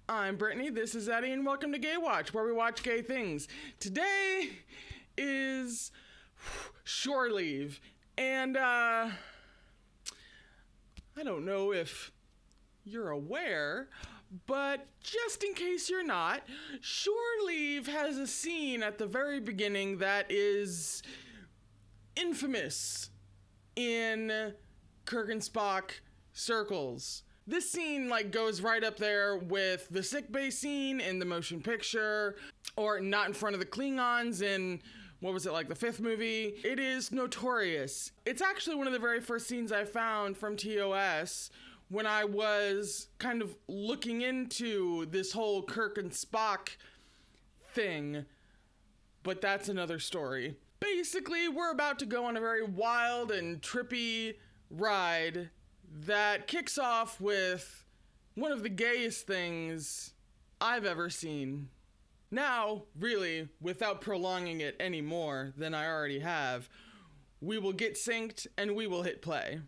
I'm Brittany, this is Eddie, and welcome to Gay Watch, where we watch gay things. Today is shore leave, and I don't know if you're aware, but just in case you're not, shore leave has a scene at the very beginning that is infamous in Kirk and Spock circles. This scene goes right up there with the sickbay scene in the motion picture, or Not in Front of the Klingons in, the fifth movie. It is notorious. It's actually one of the very first scenes I found from TOS when I was kind of looking into this whole Kirk and Spock thing, but that's another story. Basically, we're about to go on a very wild and trippy ride that kicks off with one of the gayest things I've ever seen. Now, really, without prolonging it any more than I already have, we will get synced and we will hit play.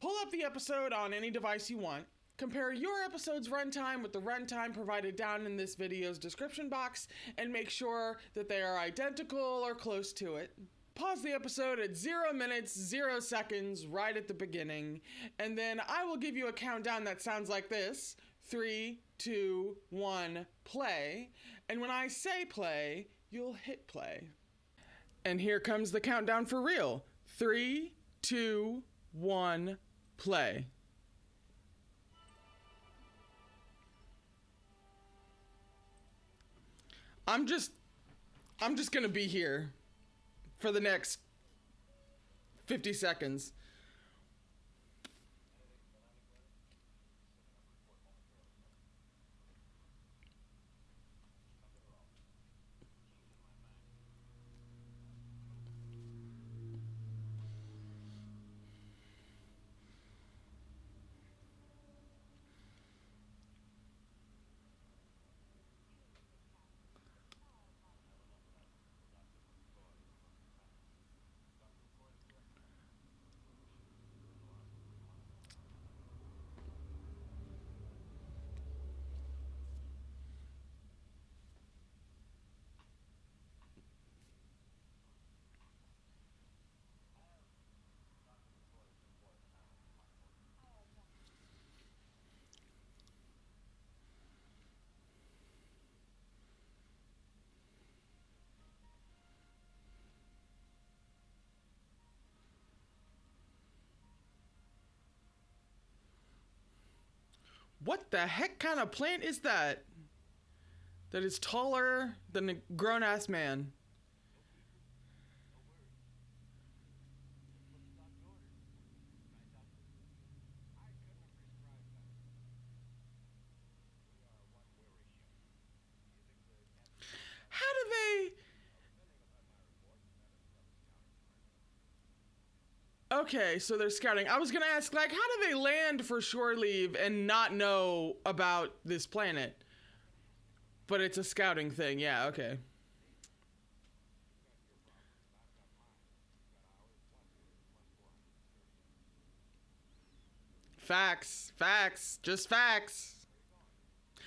Pull up the episode on any device you want. Compare your episode's runtime with the runtime provided down in this video's description box and make sure that they are identical or close to it. Pause the episode at 0 minutes, 0 seconds right at the beginning, and then I will give you a countdown that sounds like this. 3, 2, 1, play. And when I say play, you'll hit play. And here comes the countdown for real. 3, 2, 1, play. I'm just gonna be here for the next 50 seconds. What the heck kind of plant is that? That is taller than a grown-ass man. How do they... Okay, so they're scouting. I was gonna ask, how do they land for shore leave and not know about this planet? But it's a scouting thing, yeah, okay. Facts, just facts.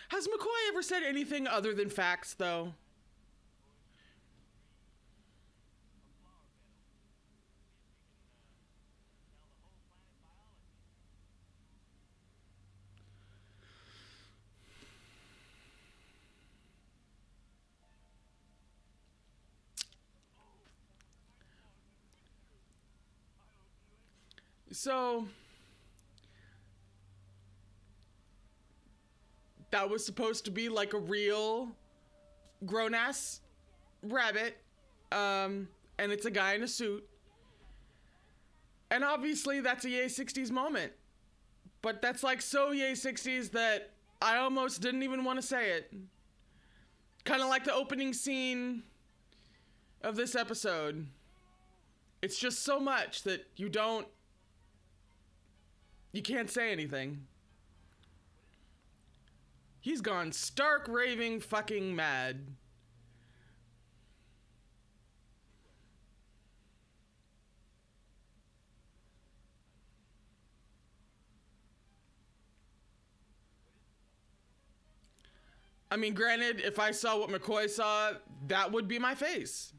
Has McCoy ever said anything other than facts, though? So, that was supposed to be like a real grown-ass rabbit, and it's a guy in a suit. And obviously that's a Yay 60s moment. But that's so Yay 60s that I almost didn't even want to say it. Kind of like the opening scene of this episode. It's just so much that you can't say anything. He's gone stark raving fucking mad. I mean, granted, if I saw what McCoy saw, that would be my face.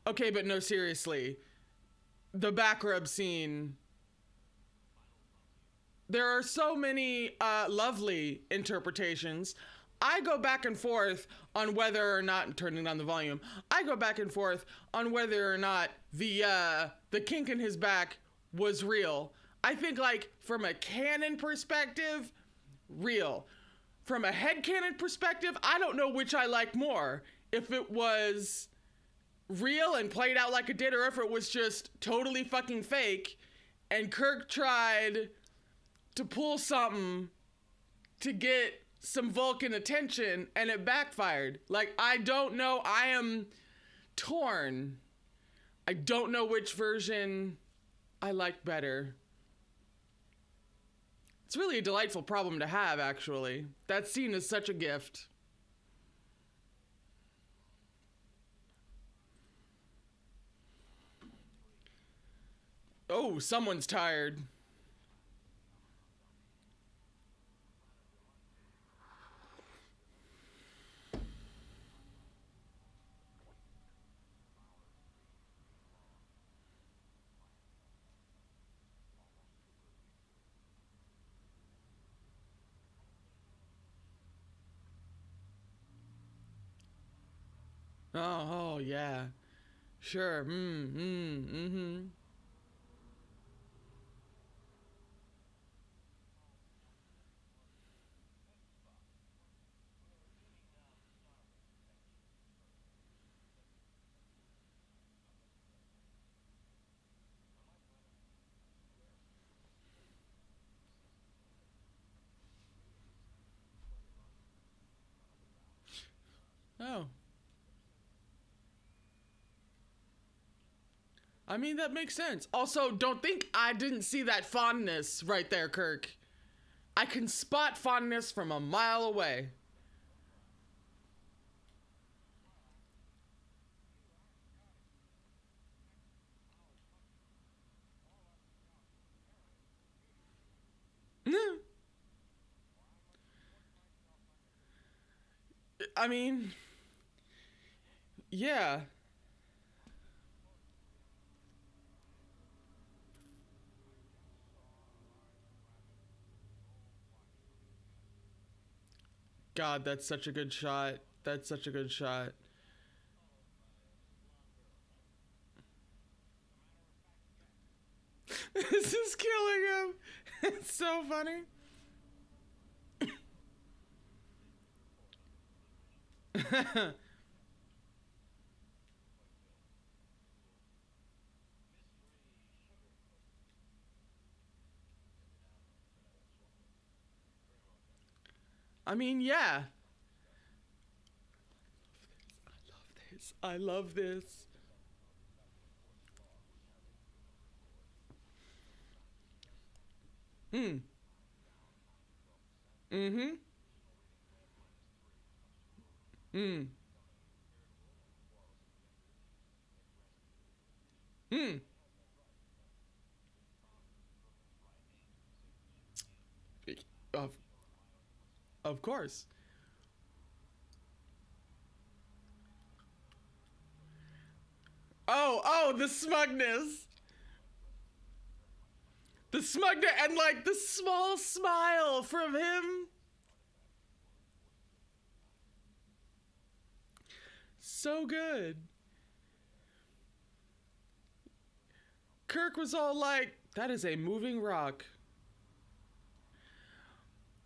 Okay, but no, seriously. The backrub scene. There are so many lovely interpretations. I go back and forth on whether or not, turning down the volume, I go back and forth on whether or not the kink in his back was real. I think, like, from a canon perspective, real. From a headcanon perspective, I don't know which I like more. If it was real and played out like it did, or if it was just totally fucking fake, and Kirk tried to pull something to get some Vulcan attention and it backfired. Like, I don't know. I am torn. I don't know which version I like better. It's really a delightful problem to have, actually. That scene is such a gift. Oh, someone's tired. Oh, yeah. Sure. Mm-hmm. Oh. I mean, that makes sense. Also, don't think I didn't see that fondness right there, Kirk. I can spot fondness from a mile away. I mean, yeah. God, that's such a good shot. That's such a good shot. This is killing him. It's so funny. I mean, yeah. I love this. Hmm. Mm-hmm. Hmm. Hmm. Of, of course. Oh, the smugness. The smugness and, like, the small smile from him. So good. Kirk was all like, that is a moving rock.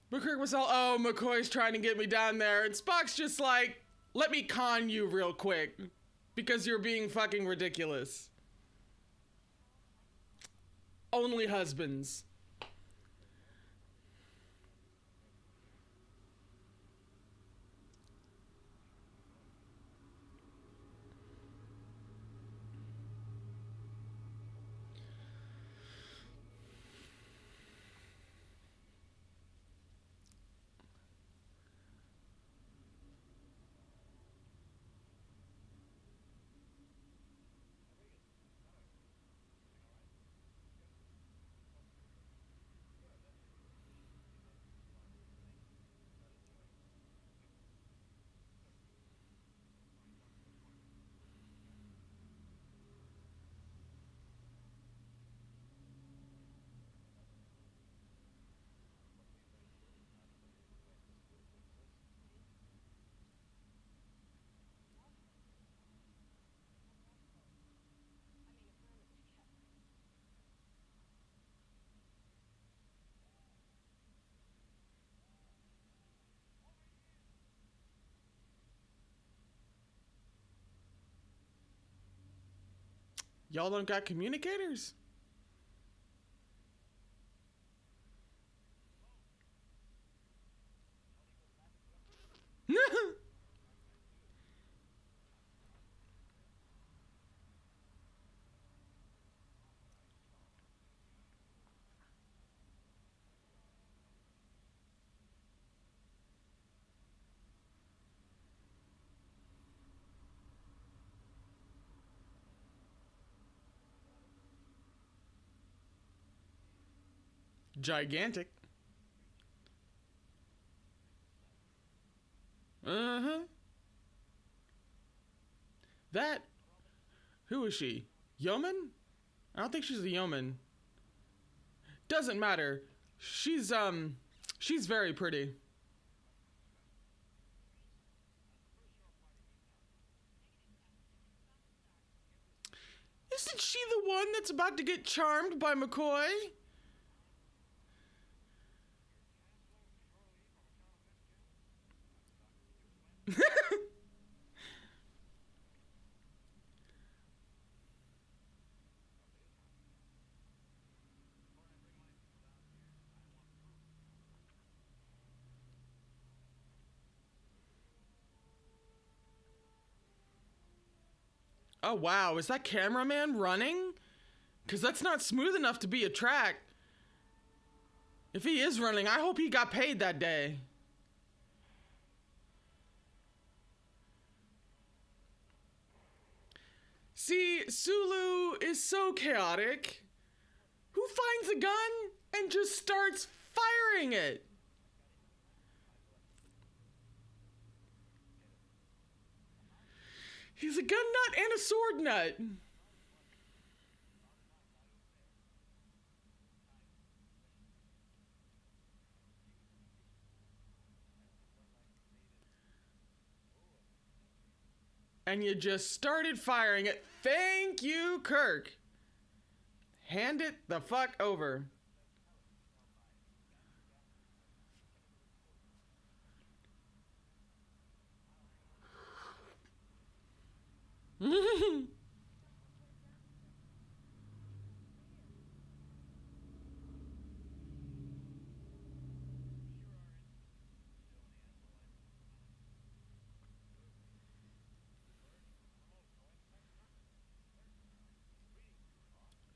But Kirk was all, oh, McCoy's trying to get me down there. And Spock's just like, let me con you real quick. Because you're being fucking ridiculous. Only husbands. Y'all don't got communicators? Gigantic. Uh-huh. That, who is she? Yeoman? I don't think she's a yeoman. Doesn't matter. She's very pretty. Isn't she the one that's about to get charmed by McCoy? Oh wow, is that cameraman running? Because that's not smooth enough to be a track. If he is running, I hope he got paid that day. See, Sulu is so chaotic. Who finds a gun and just starts firing it? He's a gun nut and a sword nut. And you just started firing it. Thank you, Kirk. Hand it the fuck over.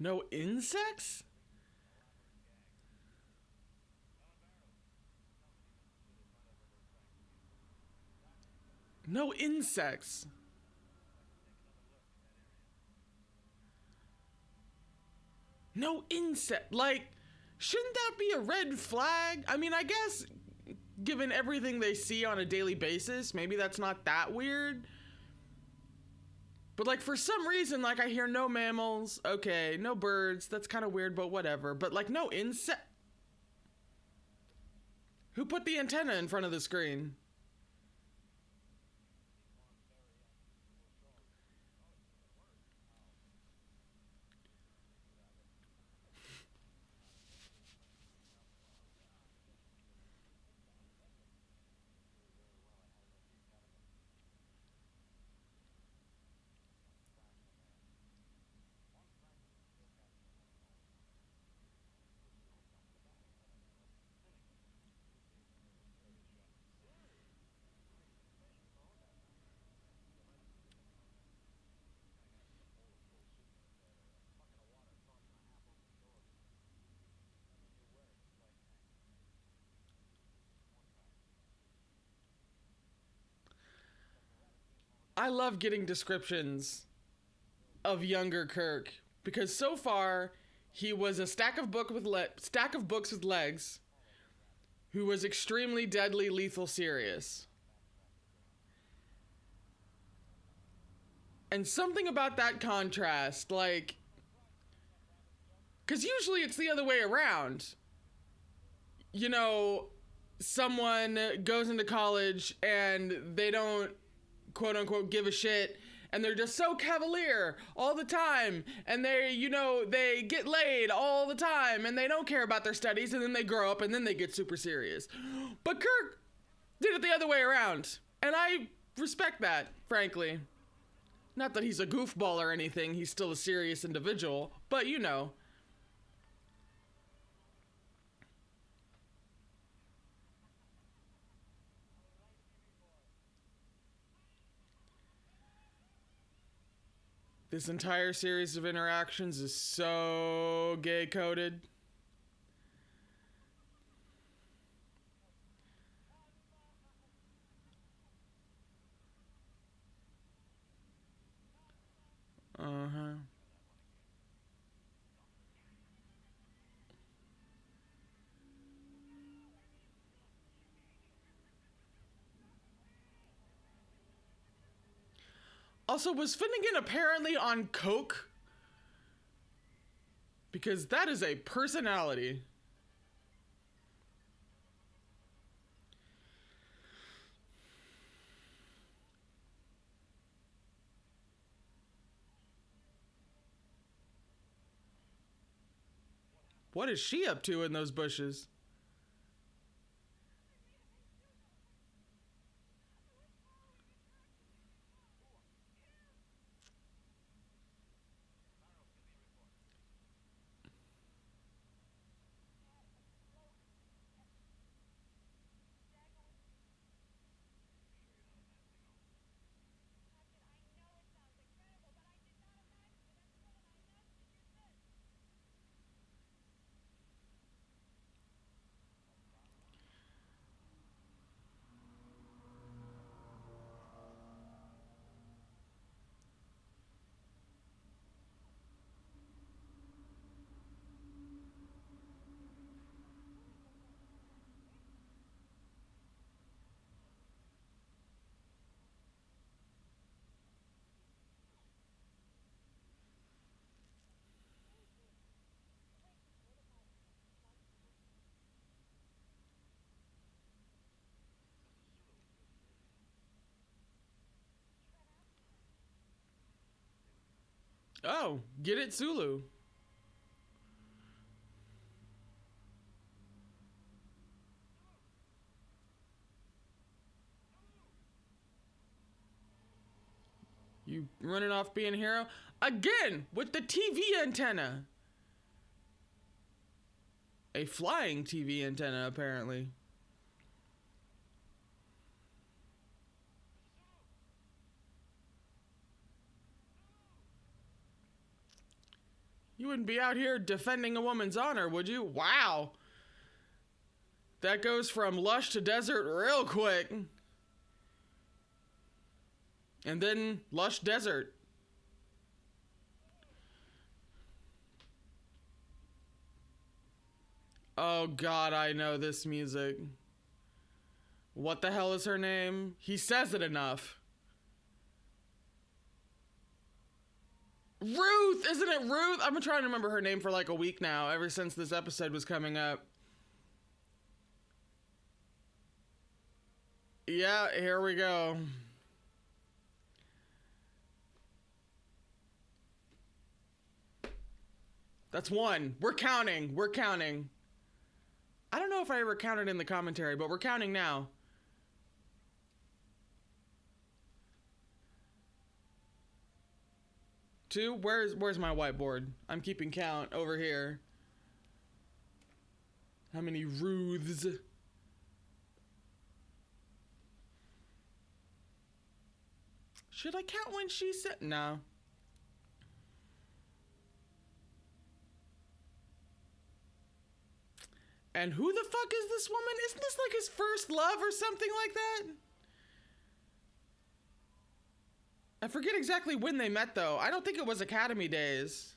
No insects? No insects. No insect. Like, shouldn't that be a red flag? I mean, I guess given everything they see on a daily basis, maybe that's not that weird. But like for some reason, like I hear no mammals, okay, no birds, that's kind of weird, but whatever. But like no insect. Who put the antenna in front of the screen? I love getting descriptions of younger Kirk because so far he was a stack of books with legs who was extremely deadly, lethal, serious. And something about that contrast, like, because usually it's the other way around. You know, someone goes into college and they don't quote unquote give a shit and they're just so cavalier all the time and they get laid all the time and they don't care about their studies and then they grow up and then they get super serious. But Kirk did it the other way around and I respect that, frankly. Not that he's a goofball or anything, he's still a serious individual, but you know. This entire series of interactions is so gay coded. Uh-huh. Also, was Finnegan apparently on coke? Because that is a personality. What is she up to in those bushes? Oh, get it, Sulu. You running off being a hero? Again, with the TV antenna. A flying TV antenna, apparently. You wouldn't be out here defending a woman's honor, would you? Wow. That goes from lush to desert real quick. And then lush desert. Oh God, I know this music. What the hell is her name? He says it enough. Ruth! Isn't it Ruth? I've been trying to remember her name for like a week now, ever since this episode was coming up. Yeah, here we go. That's one. We're counting. We're counting. I don't know if I ever counted in the commentary, but we're counting now. Two? Where's my whiteboard? I'm keeping count over here. How many Ruths? Should I count when she said no? And who the fuck is this woman? Isn't this like his first love or something like that? I forget exactly when they met though. I don't think it was Academy days.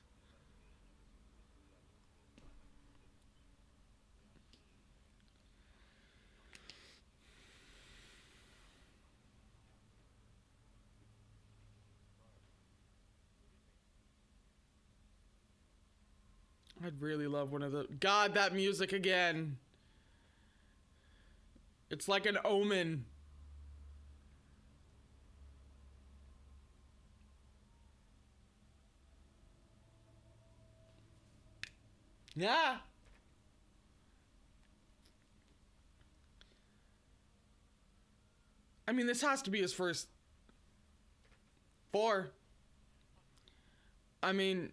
I'd really love one of the... God, that music again. It's like an omen. Yeah. I mean, this has to be his first... 4. I mean,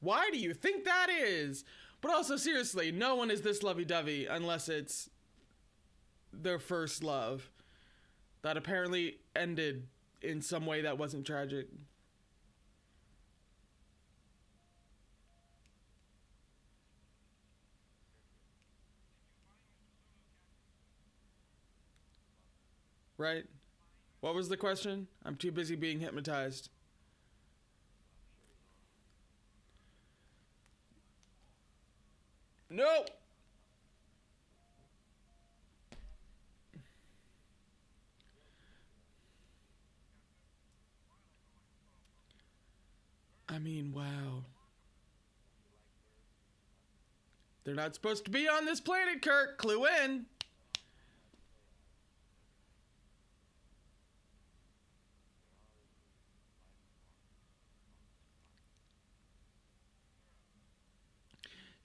why do you think that is? But also, seriously, no one is this lovey-dovey unless it's their first love that apparently ended in some way that wasn't tragic. Right? What was the question? I'm too busy being hypnotized. Nope. I mean, wow. They're not supposed to be on this planet, Kirk. Clue in.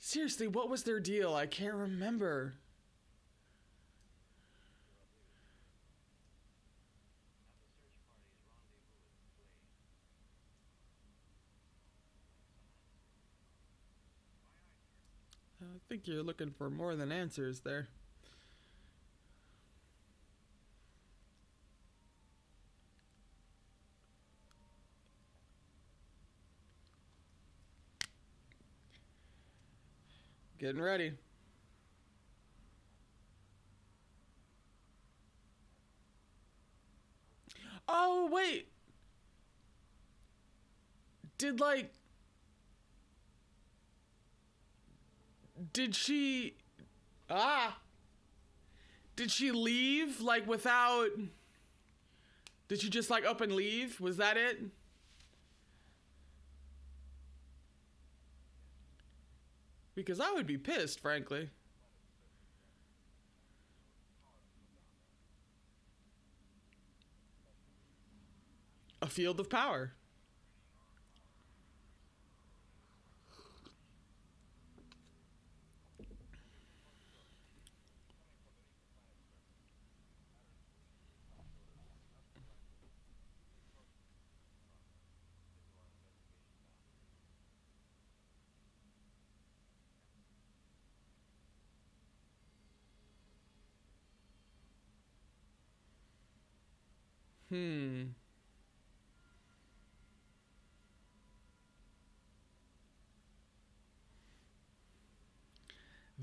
Seriously, what was their deal? I can't remember. I think you're looking for more than answers there. Getting ready. Oh, wait. Did, like... Did she... Ah! Did she leave, like, without... Did she just, like, up and leave? Was that it? Because I would be pissed, frankly. A field of power.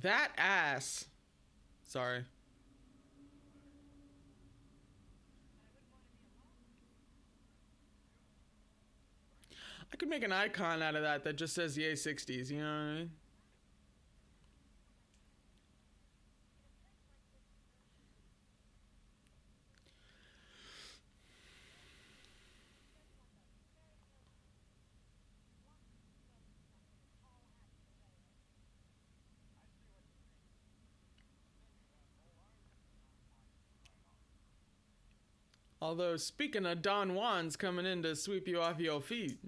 That ass. Sorry. I could make an icon out of that just says yay 60s, you know what I mean? Although, speaking of Don Juan's coming in to sweep you off your feet.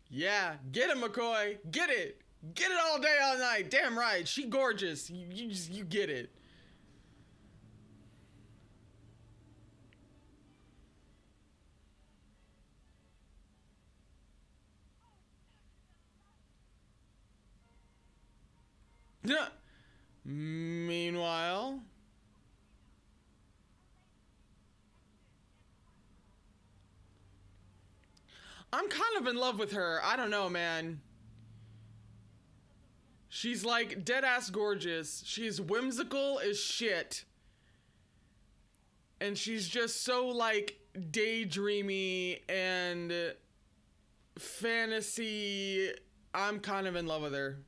Yeah, get it, McCoy. Get it. Get it all day, all night. Damn right. She gorgeous. You get it. Meanwhile... I'm kind of in love with her. I don't know, man. She's like dead-ass gorgeous. She's whimsical as shit. And she's just so like daydreamy and fantasy. I'm kind of in love with her.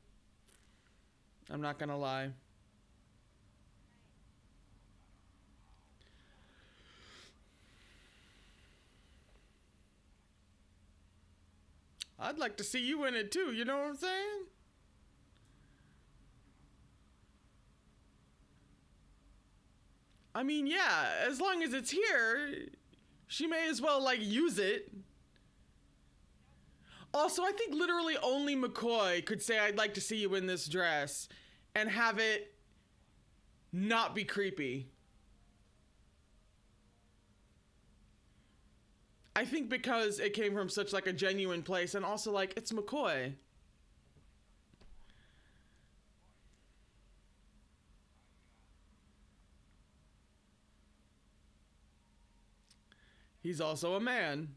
I'm not gonna lie. I'd like to see you in it too, you know what I'm saying? I mean, yeah, as long as it's here, she may as well, like, use it. Also, I think literally only McCoy could say, I'd like to see you in this dress, and have it not be creepy. I think because it came from such like a genuine place, and also like it's McCoy. He's also a man.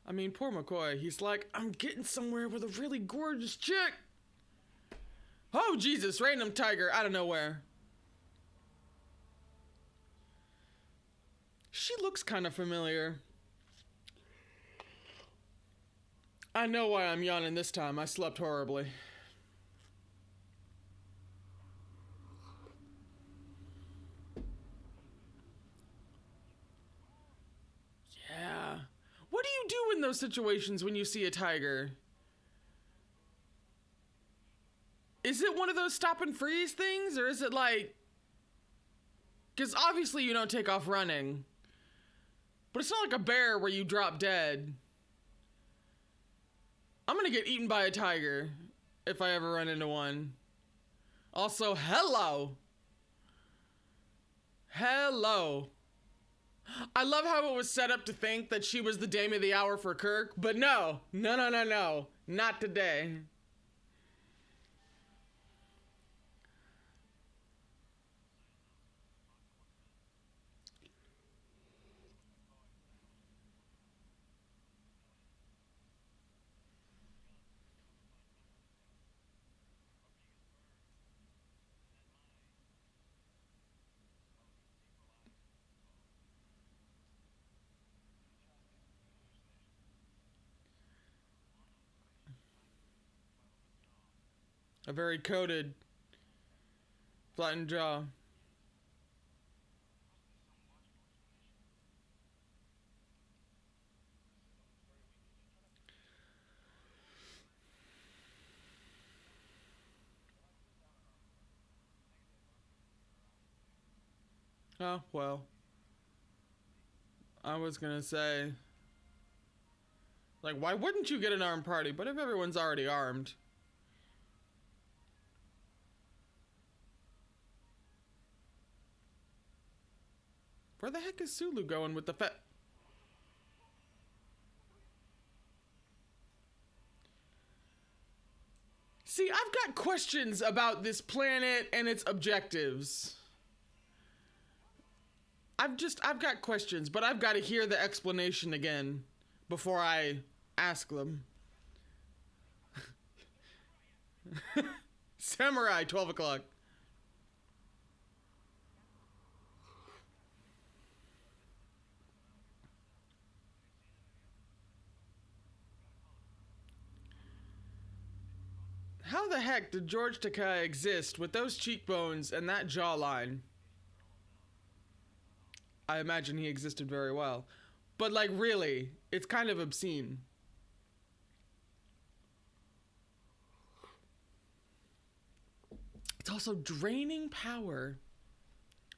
I mean, poor McCoy. He's like, I'm getting somewhere with a really gorgeous chick. Oh, Jesus, random tiger out of nowhere. She looks kind of familiar. I know why I'm yawning this time. I slept horribly. Yeah. What do you do in those situations when you see a tiger? Is it one of those stop and freeze things? Or is it like... Because obviously you don't take off running. But it's not like a bear where you drop dead. I'm gonna get eaten by a tiger if I ever run into one. Also, hello. Hello. I love how it was set up to think that she was the dame of the hour for Kirk, but no. No, no, no, no. Not today. A very coated, flattened jaw. Oh, well. I was gonna say... Like, why wouldn't you get an armed party? But if everyone's already armed... Where the heck is Sulu going with the See, I've got questions about this planet and its objectives. I've got questions, but I've got to hear the explanation again before I ask them. Samurai, 12 o'clock. How the heck did George Takei exist with those cheekbones and that jawline? I imagine he existed very well. But like really, it's kind of obscene. It's also draining power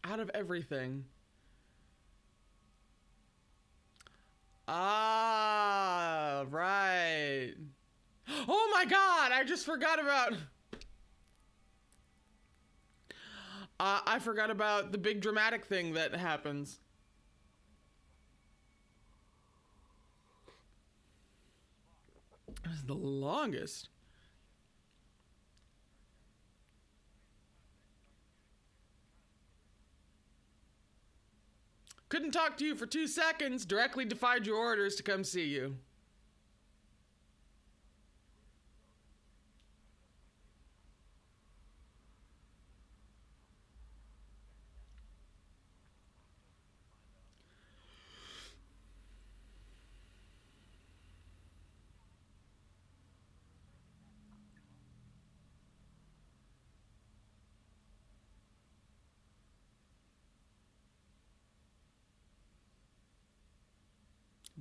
out of everything. Ah, right. Oh my god, I just forgot about... I forgot about the big dramatic thing that happens. It was the longest. Couldn't talk to you for 2 seconds. Directly defied your orders to come see you.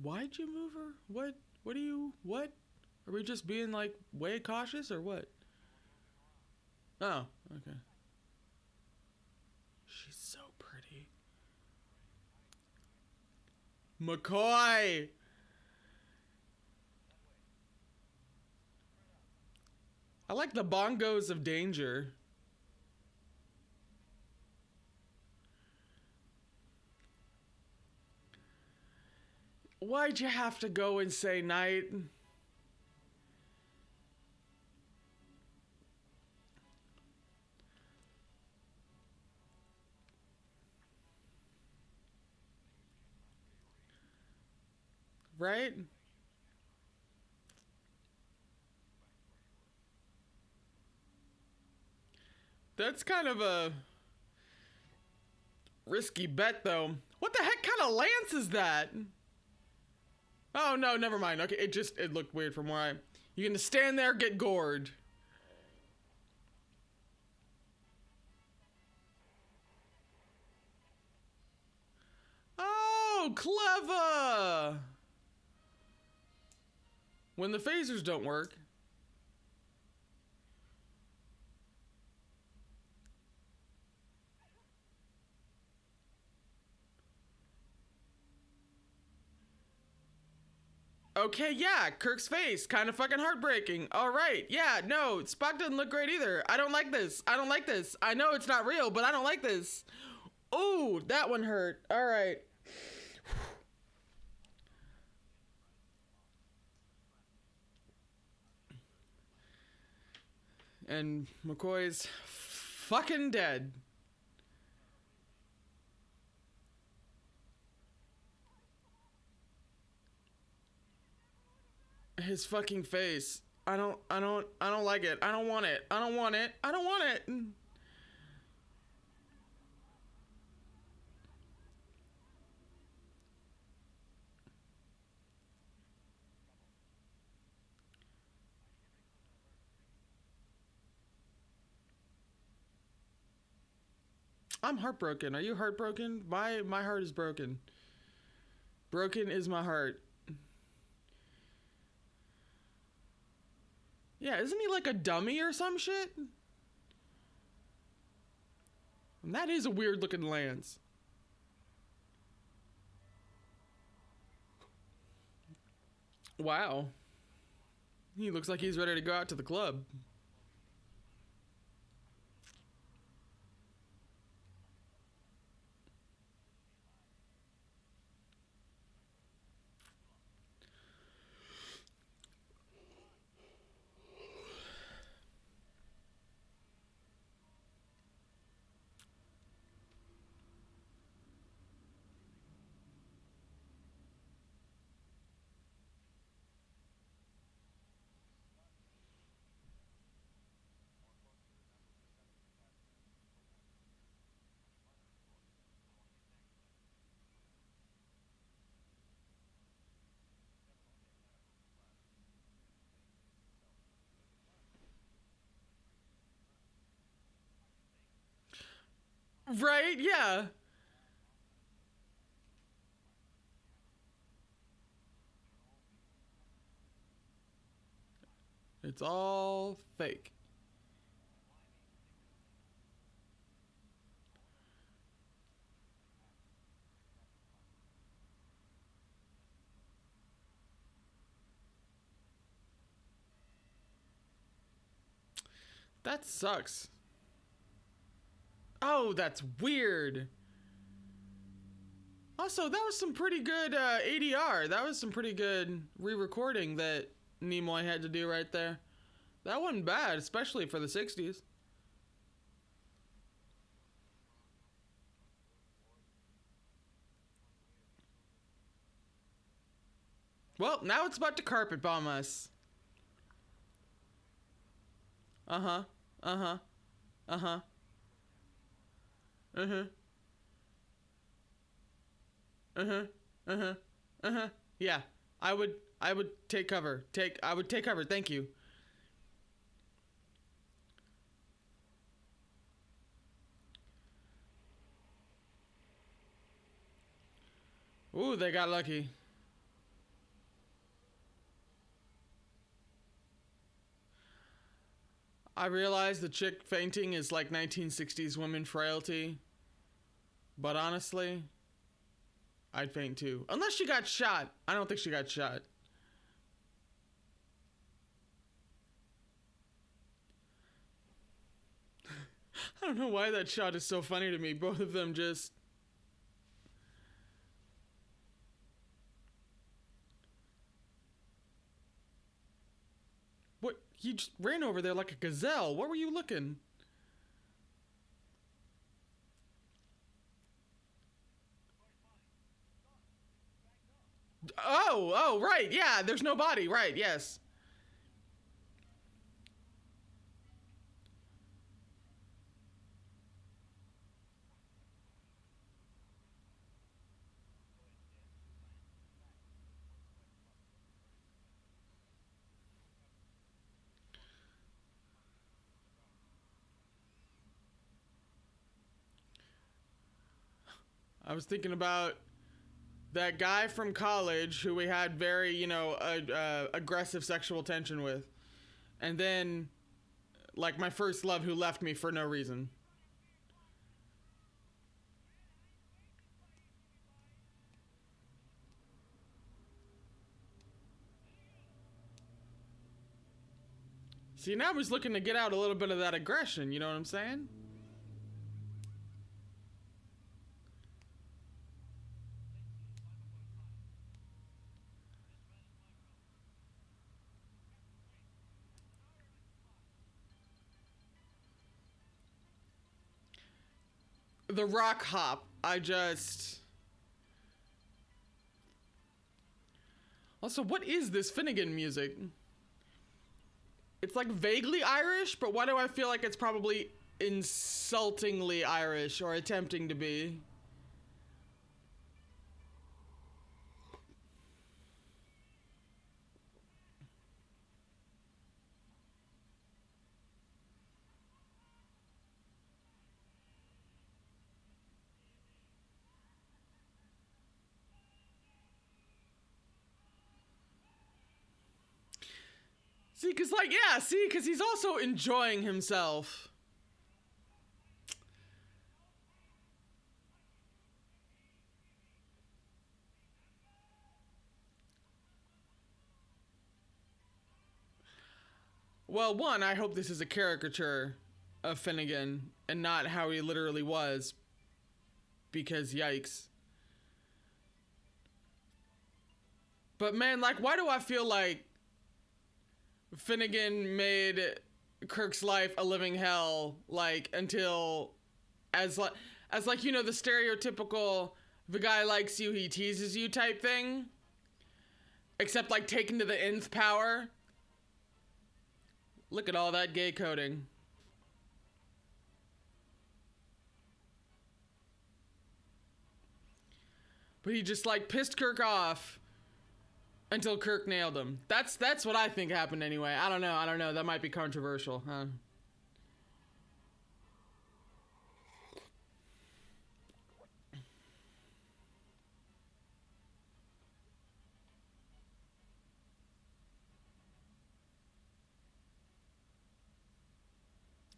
Why'd you move her? What are you, what? Are we just being like way cautious or what? Oh, okay. She's so pretty. McCoy! I like the bongos of danger. Why'd you have to go and say night? Right? That's kind of a risky bet, though. What the heck kind of lance is that? Oh, no, never mind. Okay, it looked weird from where I... You're gonna stand there, get gored. Oh, clever! When the phasers don't work. Okay, yeah, Kirk's face, kind of fucking heartbreaking. All right, yeah, no, Spock doesn't look great either. I don't like this. I don't like this. I know it's not real, but I don't like this. Ooh, that one hurt. All right. And McCoy's fucking dead. His fucking face. I don't like it. I don't want it. I don't want it. I don't want it. I'm heartbroken. Are you heartbroken? My heart is broken. Broken is my heart. Yeah, isn't he like a dummy or some shit? And that is a weird looking lance. Wow. He looks like he's ready to go out to the club. Right? Yeah. It's all fake. That sucks. Oh, that's weird. Also, that was some pretty good ADR. That was some pretty good re-recording that Nimoy had to do right there. That wasn't bad, especially for the 60s. Well, now it's about to carpet bomb us. Uh-huh. Uh-huh. Uh-huh. Uh-huh. Uh-huh. Uh-huh. Uh-huh. Yeah. I would take cover. I would take cover. Thank you. Ooh, they got lucky. I realize the chick fainting is like 1960s women frailty, but honestly, I'd faint too. Unless she got shot. I don't think she got shot. I don't know why that shot is so funny to me. Both of them just... What? He just ran over there like a gazelle. What were you looking? Oh, right. Yeah, there's no body. Right, yes. I was thinking about that guy from college who we had very, aggressive sexual tension with. And then, like, my first love who left me for no reason. See, now I was looking to get out a little bit of that aggression, you know what I'm saying? The rock hop, Also, what is this Finnegan music? It's like vaguely Irish, but why do I feel like it's probably insultingly Irish or attempting to be? Because he's also enjoying himself. Well, one, I hope this is a caricature of Finnegan and not how he literally was, because yikes. But man, like, why do I feel like Finnegan made Kirk's life a living hell, like, until as the stereotypical the guy likes you, he teases you type thing, except like taken to the nth power. Look at all that gay coding. But he just like pissed Kirk off until Kirk nailed him. That's what I think happened anyway. I don't know. That might be controversial, huh?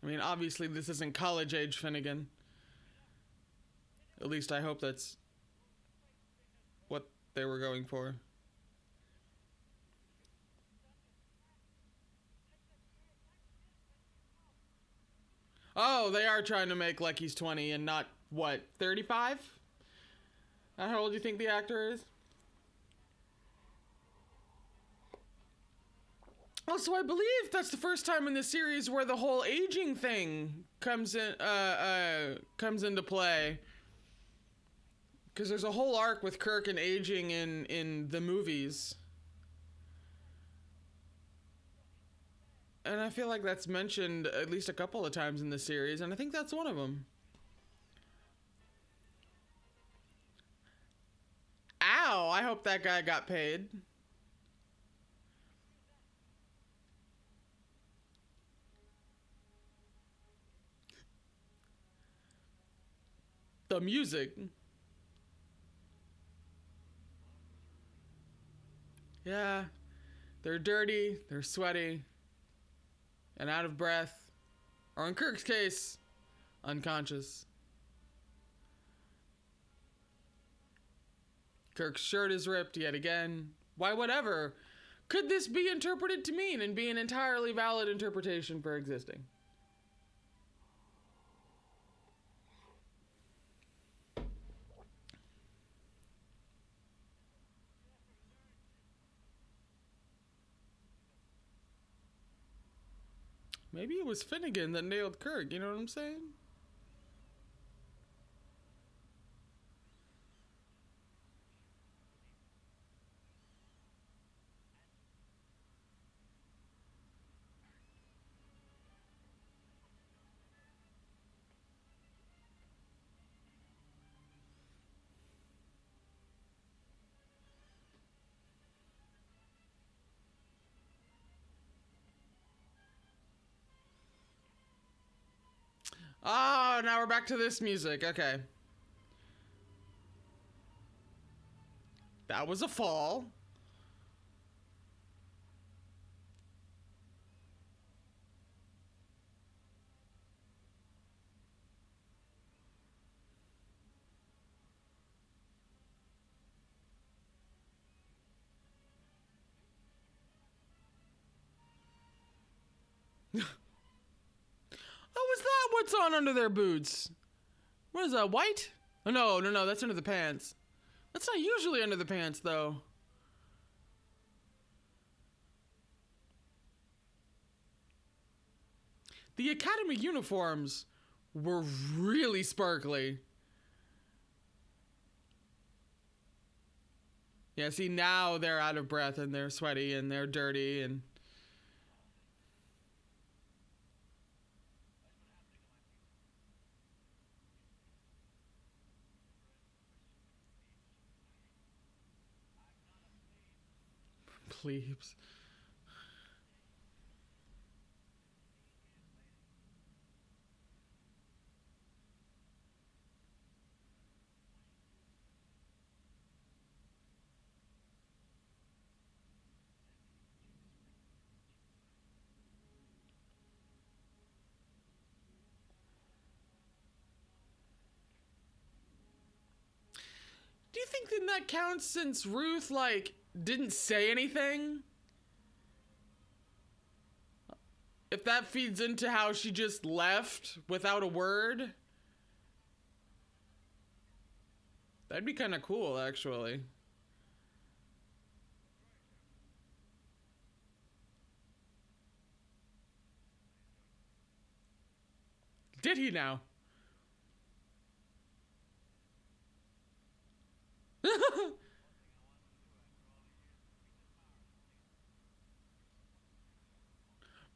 I mean, obviously this isn't college age Finnegan. At least I hope that's what they were going for. Oh, they are trying to make like he's 20 and not, what, 35? How old do you think the actor is? Also, I believe that's the first time in the series where the whole aging thing comes into play. Because there's a whole arc with Kirk and aging in the movies. And I feel like that's mentioned at least a couple of times in the series, and I think that's one of them. Ow, I hope that guy got paid. The music. Yeah, they're dirty, they're sweaty, and out of breath. Or in Kirk's case, unconscious. Kirk's shirt is ripped yet again. Why, whatever could this be interpreted to mean and be an entirely valid interpretation for existing? Maybe it was Finnegan that nailed Kirk, you know what I'm saying? Oh, now we're back to this music. Okay. That was a fall. Oh, is that what's on under their boots? What is that, white? Oh, no, that's under the pants. That's not usually under the pants, though. The Academy uniforms were really sparkly. Yeah, see, now they're out of breath and they're sweaty and they're dirty and... Plebes. Do you think then that counts since Ruth, like, didn't say anything? If that feeds into how she just left without a word? That'd be kind of cool, actually. Did he now?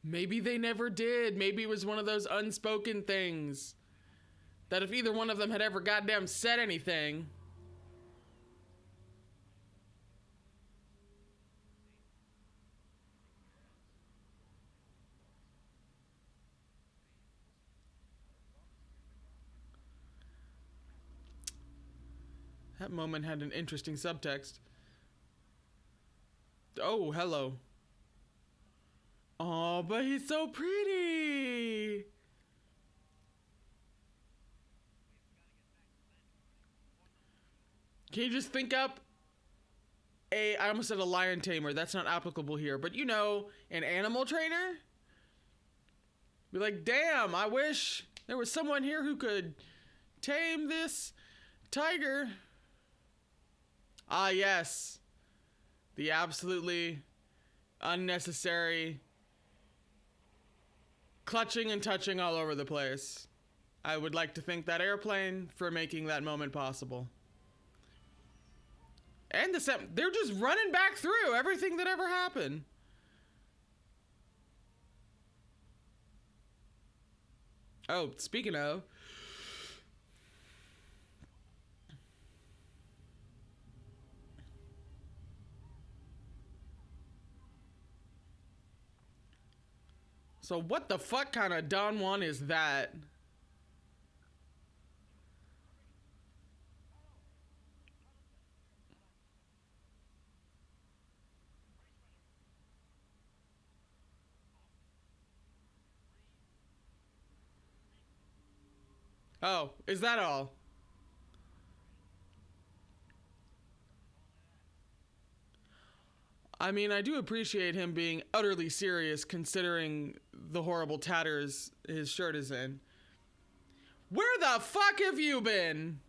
Maybe they never did. Maybe it was one of those unspoken things that if either one of them had ever goddamn said anything. That moment had an interesting subtext. Oh, hello. Oh, but he's so pretty. Can you just think up I almost said a lion tamer. That's not applicable here. But you know, an animal trainer? Be like, damn, I wish there was someone here who could tame this tiger. Ah, yes. The absolutely unnecessary clutching and touching all over the place. I would like to thank that airplane for making that moment possible. And they're just running back through everything that ever happened. Oh, speaking of, so what the fuck kind of Don Juan is that? Oh, is that all? I mean, I do appreciate him being utterly serious considering the horrible tatters his shirt is in. Where the fuck have you been?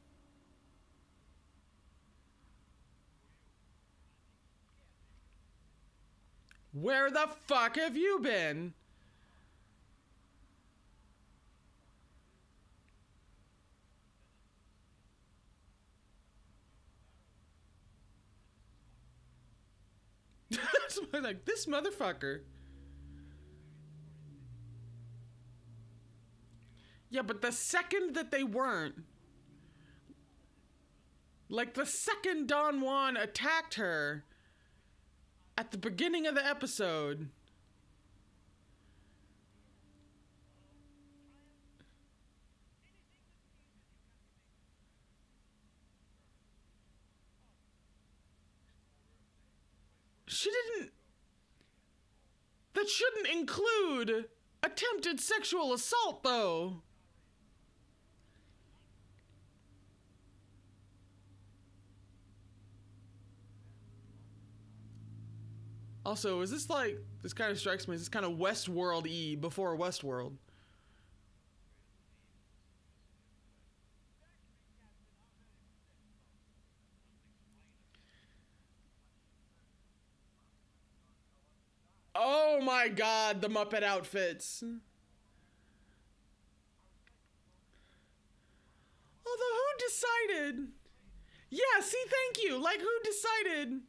Where the fuck have you been? Like, this motherfucker. Yeah, but the second that they weren't, like the second Don Juan attacked her at the beginning of the episode, she didn't. That shouldn't include attempted sexual assault, though. Also, is this like, this kind of strikes me as this kind of Westworld-y before Westworld. Oh my god, the Muppet outfits. Although, who decided? Yeah, see, thank you. Like, who decided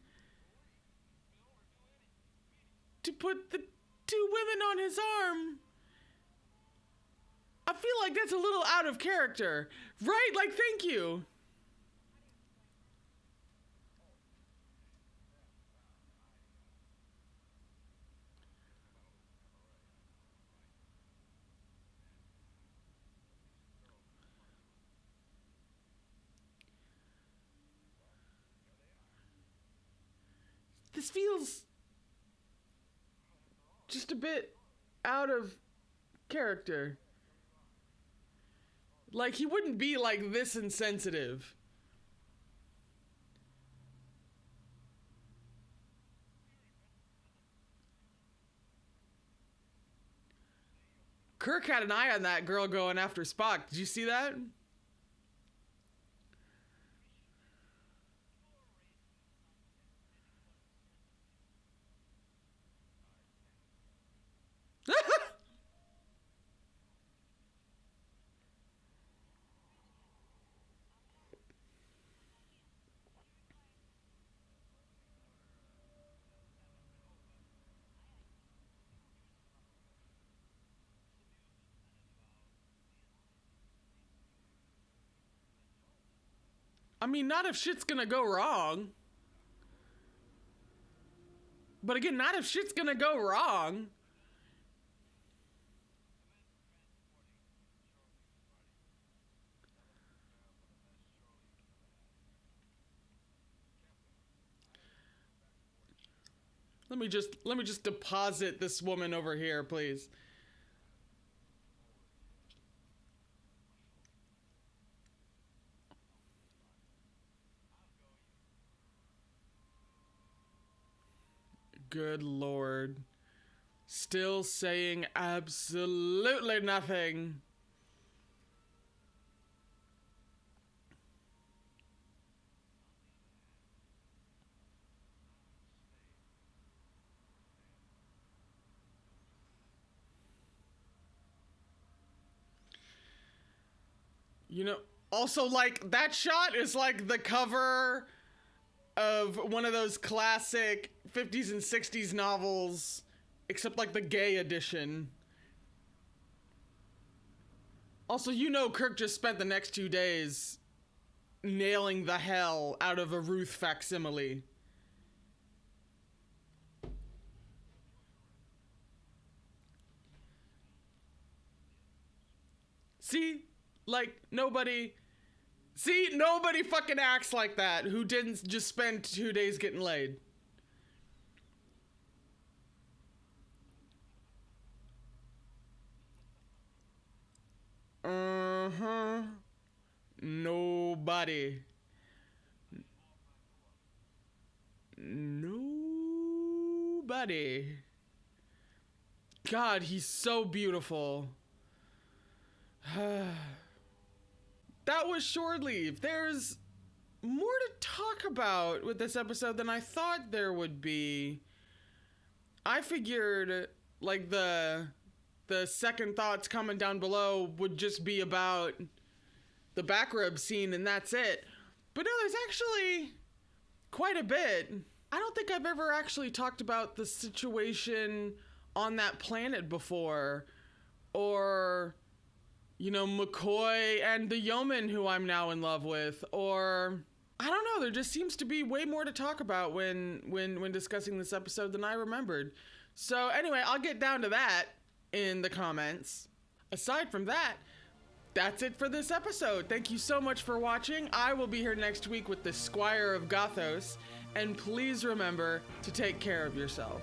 to put the two women on his arm? I feel like that's a little out of character. Right? Like, thank you. This feels just a bit out of character. Like, he wouldn't be like this insensitive. Kirk had an eye on that girl going after Spock. Did you see that? I mean, not if shit's gonna go wrong. But again, not if shit's gonna go wrong. Let me just deposit this woman over here, please. Good lord. Still saying absolutely nothing. You know, also, like, that shot is like the cover of one of those classic 50s and 60s novels, except like the gay edition. Also, you know, Kirk just spent the next 2 days nailing the hell out of a Ruth facsimile. See? Like, nobody fucking acts like that who didn't just spend 2 days getting laid. Uh-huh. Nobody. Nobody. God, he's so beautiful. That was shore leave. There's more to talk about with this episode than I thought there would be. I figured, like, the second thoughts coming down below would just be about the backrub scene and that's it. But no, there's actually quite a bit. I don't think I've ever actually talked about the situation on that planet before, or, you know, McCoy and the yeoman who I'm now in love with, or I don't know, there just seems to be way more to talk about when discussing this episode than I remembered. So anyway, I'll get down to that in the comments. Aside from that, that's it for this episode. Thank you so much for watching. I will be here next week with the Squire of Gothos, and please remember to take care of yourself.